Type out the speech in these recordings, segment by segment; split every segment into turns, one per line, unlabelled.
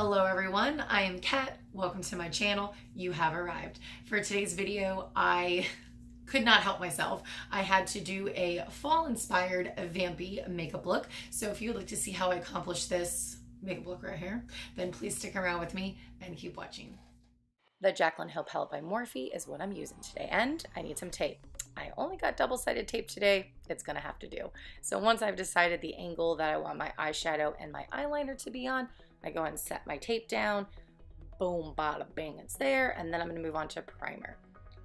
Hello everyone, I am Kat. Welcome to my channel. You have arrived. For today's video, I could not help myself. I had to do a fall-inspired Vampy makeup look. So if you would like to see how I accomplish this makeup look right here, then please stick around with me and keep watching. The Jaclyn Hill palette by Morphe is what I'm using today, and I need some tape. I only got double-sided tape today. It's gonna have to do. So once I've decided the angle that I want my eyeshadow and my eyeliner to be on, I go ahead and set my tape down. Boom, bada, bang, it's there. And then I'm gonna move on to primer.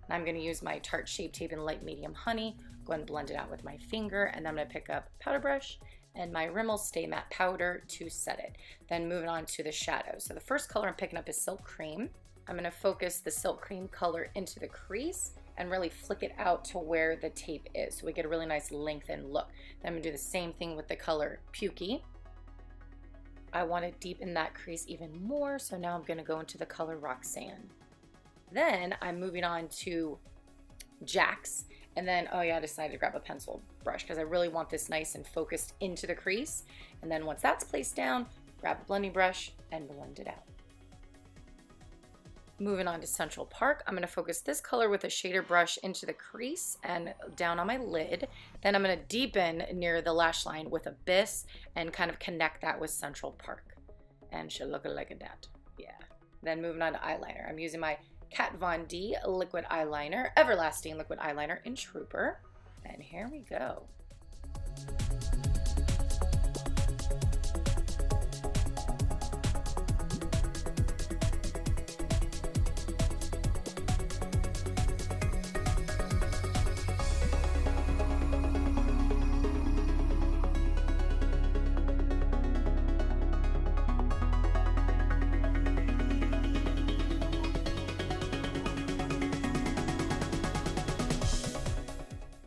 And I'm gonna use my Tarte Shape Tape in Light Medium Honey. Go ahead and blend it out with my finger, and then I'm gonna pick up powder brush and my Rimmel Stay Matte powder to set it. Then moving on to the shadows. So the first color I'm picking up is Silk Cream. I'm gonna focus the Silk Cream color into the crease and really flick it out to where the tape is, so we get a really nice lengthened look. Then I'm gonna do the same thing with the color PUKEY. I want to deepen that crease even more, so now I'm gonna go into the color ROXANNE. Then I'm moving on to Jax, and then, oh yeah, I decided to grab a pencil brush because I really want this nice and focused into the crease. And then once that's placed down, grab a blending brush and blend it out. Moving on to Central Park, I'm going to focus this color with a shader brush into the crease and down on my lid. Then I'm going to deepen near the lash line with Abyss and kind of connect that with Central Park. And should look like that. Yeah. Then moving on to eyeliner. I'm using my Kat Von D liquid eyeliner, everlasting liquid eyeliner in Trooper. And here we go.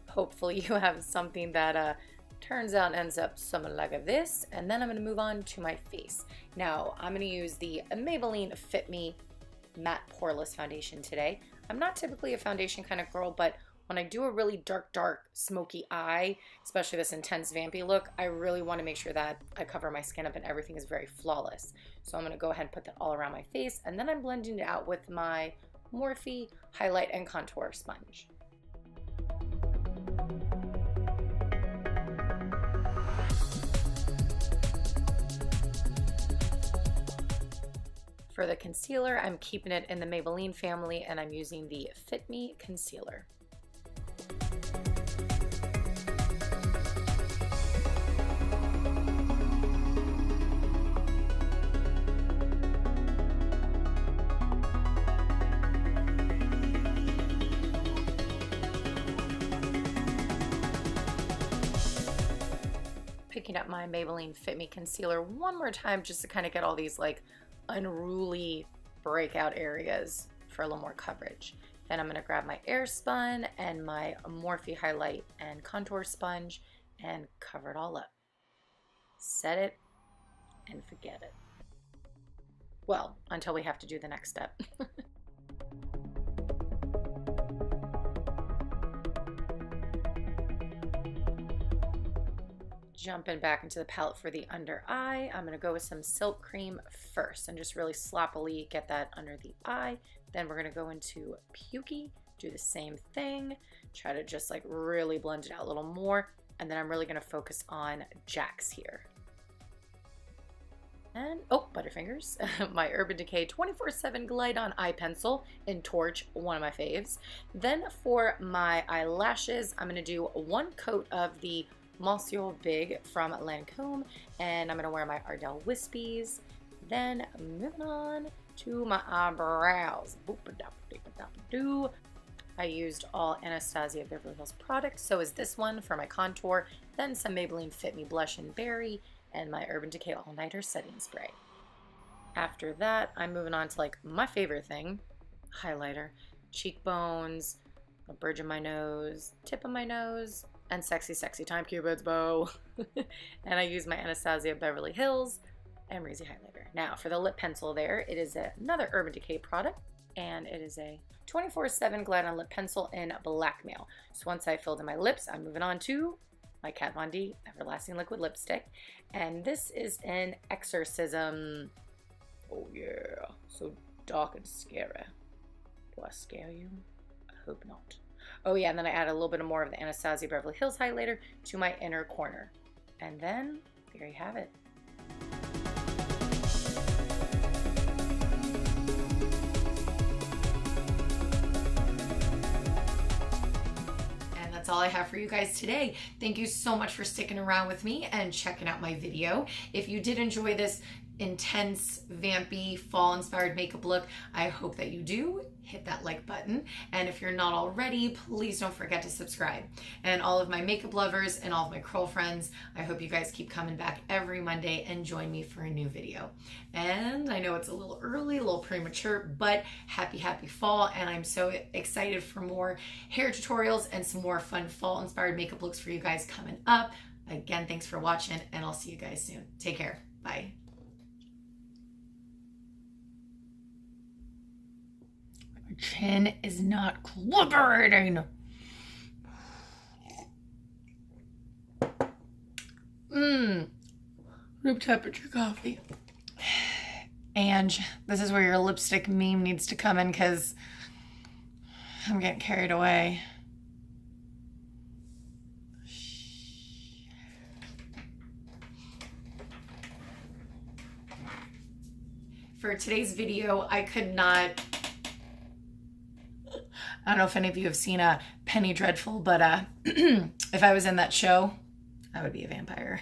Hopefully you have something that turns out and ends up something like this. And then I'm going to move on to my face. Now I'm going to use the Maybelline Fit Me Matte Poreless foundation today. I'm not typically a foundation kind of girl, but when I do a really dark smoky eye, especially this intense vampy look, I really want to make sure that I cover my skin up and everything is very flawless. So I'm going to go ahead and put that all around my face, and then I'm blending it out with my Morphe highlight and contour sponge. For the concealer, I'm keeping it in the Maybelline family, and I'm using the Fit Me concealer. Picking up my Maybelline Fit Me concealer one more time just to kind of get all these like unruly breakout areas for a little more coverage. Then I'm going to grab my Airspun and my Morphe highlight and contour sponge and cover it all up. Set it and forget it. Well, until we have to do the next step. Jumping back into the palette for the under eye, I'm going to go with some Silk Cream first and just really sloppily get that under the eye. Then we're going to go into PUKEY, do the same thing, try to just like really blend it out a little more, and then I'm really going to focus on Jax here. And, oh, Butterfingers, my Urban Decay 24/7 Glide On Eye Pencil in Torch, one of my faves. Then for my eyelashes, I'm going to do one coat of the Monsieur BIG from Lancôme, and I'm going to wear my Ardell Wispies. Then moving on to my eyebrows. I used all Anastasia Beverly Hills products, so is this one for my contour, then some Maybelline Fit Me Blush and Berry, and my Urban Decay All Nighter Setting Spray. After that, I'm moving on to like my favorite thing, highlighter, cheekbones, the bridge of my nose, tip of my nose, and sexy time Cupid's bow. And I use my Anastasia Beverly Hills Amrezy highlighter. Now for the lip pencil there, it is another Urban Decay product, and it is a 24/7 Glide On Lip Pencil in Blackmail. So once I filled in my lips, I'm moving on to my Kat Von D Everlasting Liquid Lipstick, and this is an Exorcism. Oh yeah, so dark and scary. Do I scare you? I hope not. Oh yeah, and then I add a little bit more of the Anastasia Beverly Hills highlighter to my inner corner. And then, there you have it. And that's all I have for you guys today. Thank you so much for sticking around with me and checking out my video. If you did enjoy this intense, vampy, fall-inspired makeup look, I hope that you do. Hit that like button. And if you're not already, please don't forget to subscribe. And all of my makeup lovers and all of my curl friends, I hope you guys keep coming back every Monday and join me for a new video. And I know it's a little early, a little premature, but happy fall. And I'm so excited for more hair tutorials and some more fun fall-inspired makeup looks for you guys coming up. Again, thanks for watching, and I'll see you guys soon. Take care. Bye. Chin is not cooperating. Room temperature coffee. And this is where your lipstick meme needs to come in because I'm getting carried away. For today's video, I could not... I don't know if any of you have seen Penny Dreadful, but if I was in that show, I would be a vampire.